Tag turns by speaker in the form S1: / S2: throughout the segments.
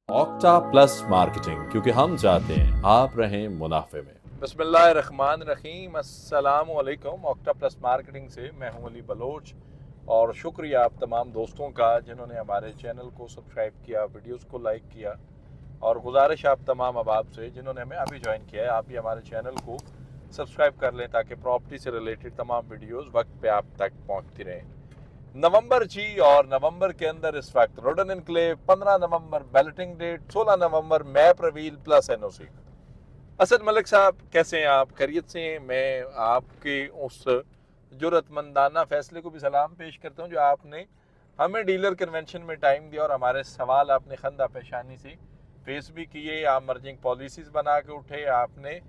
S1: Octa plus marketing, क्योंकि हम चाहते हैं आप रहें मुनाफे में।
S2: बिस्मिल्लाहिर्रहमानिर्रहीम, अस्सलाम वालेकुम। ऑक्टा प्लस मार्केटिंग से मैं हूं अली बलोच और शुक्रिया आप तमाम दोस्तों का जिन्होंने हमारे चैनल को सब्सक्राइब किया, वीडियोस को लाइक किया। और गुजारिश आप तमाम अहबाब से जिन्होंने हमें अभी ज्वाइन किया है, आप भी हमारे चैनल को सब्सक्राइब कर लें ताकि प्रॉपर्टी से रिलेटेड तमाम वीडियोज़ वक्त पर आप तक पहुँचती रहें। नवंबर जी और नवंबर के अंदर इस वक्त RUDN enclave, 15 November balloting date, 16 November map reveal plus NOC. Asad Malik साहब, कैसे हैं आप? खैरियत से हैं? मैं आपके उस जुर्रतमंदाना फैसले को भी सलाम पेश करता हूं जो आपने हमें डीलर कन्वेंशन में टाइम दिया और हमारे सवाल आपने खंदा पेशानी से फेस भी किए। आप मर्जिंग पॉलिसीज़ बना के उठे, आपने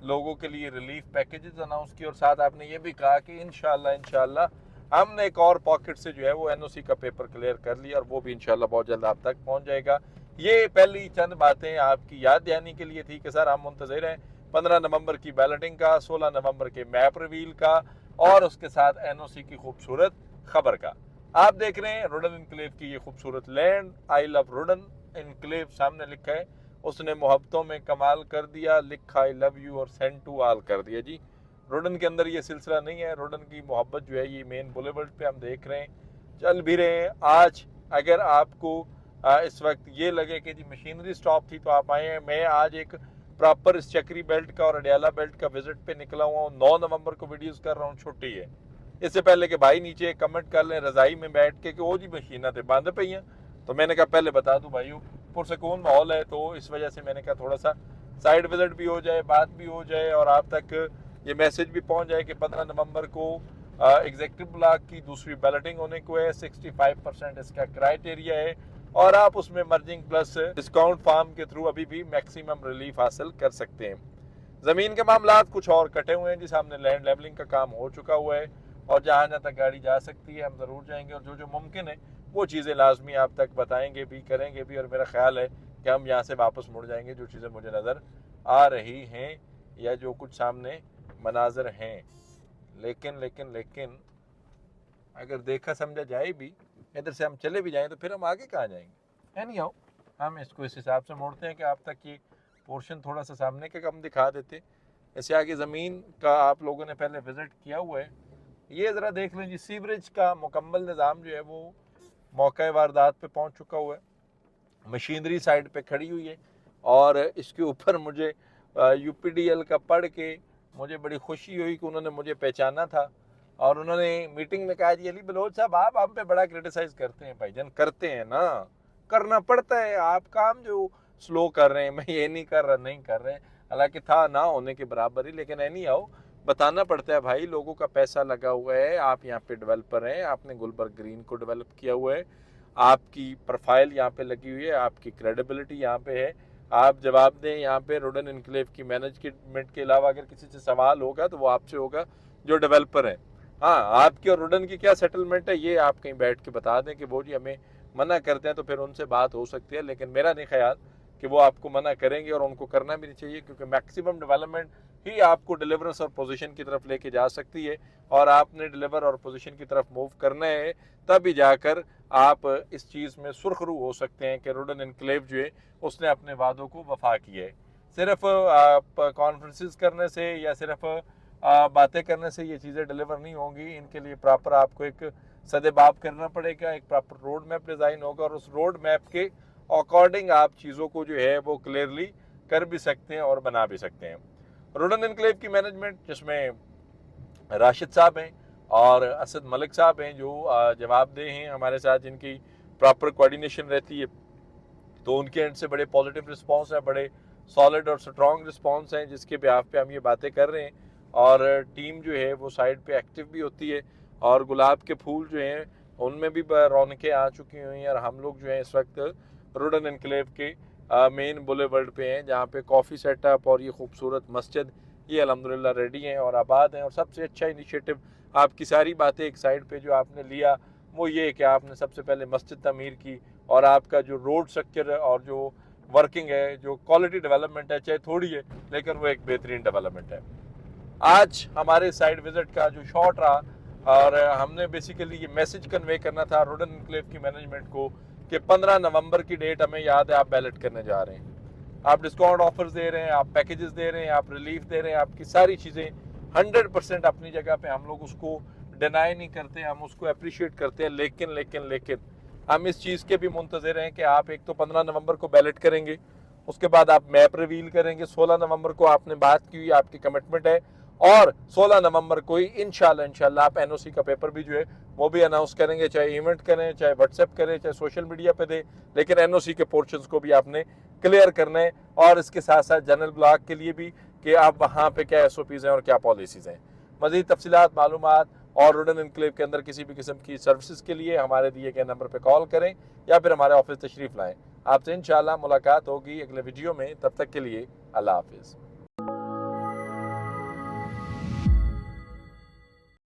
S2: लोगों के लिए रिलीफ पैकेजेस अनाउंस किए और साथ आपने ये भी कहा कि इंशाल्लाह हमने एक और पॉकेट से जो है वो एनओसी का पेपर क्लियर कर लिया और वो भी इंशाल्लाह बहुत जल्द आप तक पहुंच जाएगा। ये पहली चंद बातें आपकी याद दहानी के लिए थी कि सर हम मुंतज़िर हैं 15 नवंबर की बैलेटिंग का, 16 नवंबर के मैप रिवील का और उसके साथ एनओसी की खूबसूरत खबर का। आप देख रहे हैं रोडन इनक्लेव की ये खूबसूरत लैंड। आई लव रोडन इनक्लेव सामने लिखा है, उसने मोहब्बतों में कमाल कर दिया, लिखा आई लव यू और सेंड टू ऑल कर दिया। जी, रोडन के अंदर ये सिलसिला नहीं है। रोडन की मोहब्बत जो है ये मेन बुलेवर्ड पे हम देख रहे हैं, चल भी रहे हैं। आज अगर आपको इस वक्त ये लगे कि जी मशीनरी स्टॉप थी तो आप आए हैं। मैं आज एक प्रॉपर इस चक्री बेल्ट का और अडियाला बेल्ट का विजिट पे निकला हुआ हूँ। 9 नवंबर को वीडियोस कर रहा हूँ, छुट्टी है। इससे पहले कि भाई नीचे कमेंट कर लें रजाई में बैठ के कि वो जी मशीना थे बंद पई हैं, तो मैंने कहा पहले बता दूं भाइयों, पुरसकून माहौल है तो इस वजह से मैंने कहा थोड़ा सा साइड विजिट भी हो जाए, बात भी हो जाए और आप तक ये मैसेज भी पहुंच जाए कि 15 नवंबर को एग्जीक्यूटिव ब्लॉक की दूसरी बैलेटिंग होने को है। 65% इसका क्राइटेरिया है और आप उसमें मर्जिंग प्लस डिस्काउंट फार्म के थ्रू अभी भी मैक्सिमम रिलीफ हासिल कर सकते हैं। ज़मीन के मामला कुछ और कटे हुए हैं जी, सामने लैंड लेवलिंग का काम हो चुका हुआ है और जहाँ जहाँ तक गाड़ी जा सकती है हम ज़रूर जाएंगे और जो जो मुमकिन है वो चीज़ें लाजमी आप तक बताएंगे भी, करेंगे भी। और मेरा ख्याल है कि हम यहाँ से वापस मुड़ जाएंगे जो चीज़ें मुझे नज़र आ रही हैं या जो कुछ सामने मनाजर हैं। लेकिन लेकिन लेकिन अगर देखा समझा जाए भी, इधर से हम चले भी जाएं तो फिर हम आगे कहाँ जाएंगे? है नहीं आओ, हम इसको इस हिसाब से मोड़ते हैं कि आप तक ये पोर्शन थोड़ा सा सामने का कम दिखा देते। ऐसे आगे ज़मीन का आप लोगों ने पहले विज़िट किया हुआ है, ये ज़रा देख लें जी। सीवरेज का मुकम्मल निज़ाम जो है वो मौका वारदात पे पहुंच चुका हुआ है, मशीनरी साइड पे खड़ी हुई है और इसके ऊपर मुझे यूपीडीएल का पढ़ के मुझे बड़ी खुशी हुई कि उन्होंने मुझे पहचाना था और उन्होंने मीटिंग में कहा जी अली बलोच साहब आप हम पे बड़ा क्रिटिसाइज करते हैं। भाईजान करते हैं ना, करना पड़ता है। आप काम जो स्लो कर रहे हैं, मैं ये नहीं कर रहा, नहीं कर रहे, हालांकि था ना होने के बराबर ही, लेकिन है नहीं आओ बताना पड़ता है भाई, लोगों का पैसा लगा हुआ है। आप यहाँ पे डेवलपर हैं, आपने गुलबर्ग ग्रीन को डेवलप किया हुआ है, आपकी प्रोफाइल यहाँ पे लगी हुई है, आपकी क्रेडिबिलिटी यहाँ पे है। आप जवाब दें यहाँ पे रोडन इनक्लेव की मैनेजमेंट के अलावा अगर किसी से सवाल होगा तो वो आपसे होगा जो डेवलपर है। हाँ, आपकी और रोडन की क्या सेटलमेंट है ये आप कहीं बैठ के बता दें कि वो जी हमें मना करते हैं, तो फिर उनसे बात हो सकती है। लेकिन मेरा नहीं ख्याल कि वो आपको मना करेंगे और उनको करना भी नहीं चाहिए, क्योंकि मैक्सिमम डेवलपमेंट ही आपको डिलीवरेंस और पोजीशन की तरफ लेके जा सकती है और आपने डिलीवर और पोजीशन की तरफ मूव करना है, तभी जाकर आप इस चीज़ में सुरखरू हो सकते हैं कि रोडन इनक्लेव जो है उसने अपने वादों को वफा किया है। सिर्फ कॉन्फ्रेंसेस करने से या सिर्फ बातें करने से ये चीज़ें डिलीवर नहीं होंगी। इनके लिए प्रॉपर आपको एक सदेबाब करना पड़ेगा, एक प्रॉपर रोड मैप डिज़ाइन होगा और उस रोड मैप के अकॉर्डिंग आप चीज़ों को जो है वो क्लियरली कर भी सकते हैं और बना भी सकते हैं। रोडन इनक्लेव की मैनेजमेंट जिसमें राशिद साहब हैं और असद मलिक साहब हैं जो जवाबदेह हैं हमारे साथ, जिनकी प्रॉपर कोऑर्डिनेशन रहती है, तो उनके एंड से बड़े पॉजिटिव रिस्पांस है, बड़े सॉलिड और स्ट्रॉन्ग रिस्पांस हैं जिसके बिहाफ पे हम ये बातें कर रहे हैं। और टीम जो है वो साइड पे एक्टिव भी होती है और गुलाब के फूल जो हैं उनमें भी रौनकें आ चुकी हुई हैं। और हम लोग जो हैं इस वक्त रोडन एनक्लेव के मेन बुलेवर्ड पे हैं जहाँ पे कॉफ़ी सेटअप और ये खूबसूरत मस्जिद ये अल्हम्दुलिल्लाह रेडी हैं और आबाद हैं। और सबसे अच्छा इनिशिएटिव आपकी सारी बातें एक साइड पे जो आपने लिया वो ये कि आपने सबसे पहले मस्जिद तमीर की और आपका जो रोड स्ट्रक्चर और जो वर्किंग है, जो क्वालिटी डेवलपमेंट है, चाहे थोड़ी है लेकिन वो एक बेहतरीन डेवलपमेंट है। आज हमारे साइड विजिट का जो शॉट रहा और हमने बेसिकली ये मैसेज कन्वे करना था रोडन इनक्लेव की मैनेजमेंट को कि 15 नवंबर की डेट हमें याद है, आप बैलेट करने जा रहे हैं, आप डिस्काउंट ऑफर्स दे रहे हैं, आप पैकेजेस दे रहे हैं, आप रिलीफ दे रहे हैं, आपकी सारी चीज़ें 100% अपनी जगह पे, हम लोग उसको डिनाई नहीं करते, हम उसको अप्रिशिएट करते हैं। लेकिन हम इस चीज़ के भी मुंतज़िर हैं कि आप एक तो 15 नवंबर को बैलेट करेंगे, उसके बाद आप मैप रिवील करेंगे, 16 नवंबर को आपने बात की हुई, आपकी कमिटमेंट है, और 16 नवंबर को ही इंशाल्लाह आप एनओसी का पेपर भी जो है वो भी अनाउंस करेंगे, चाहे इवेंट करें, चाहे व्हाट्सएप करें, चाहे सोशल मीडिया पे दें, लेकिन एनओसी के पोर्शंस को भी आपने क्लियर करना है। और इसके साथ साथ जनरल ब्लॉक के लिए भी कि आप वहाँ पे क्या एसओपीज़ हैं और क्या पॉलिसीज़ हैं। मज़ीद तफसीलात, मालूमात और वुडन एनक्लेव के अंदर किसी भी किस्म की सर्विसेज के लिए हमारे दिए गए नंबर पर कॉल करें या फिर हमारे ऑफिस तशरीफ़ लाएँ। आपसे इंशाल्लाह मुलाकात होगी अगले वीडियो में। तब तक के लिए अल्लाह हाफिज़।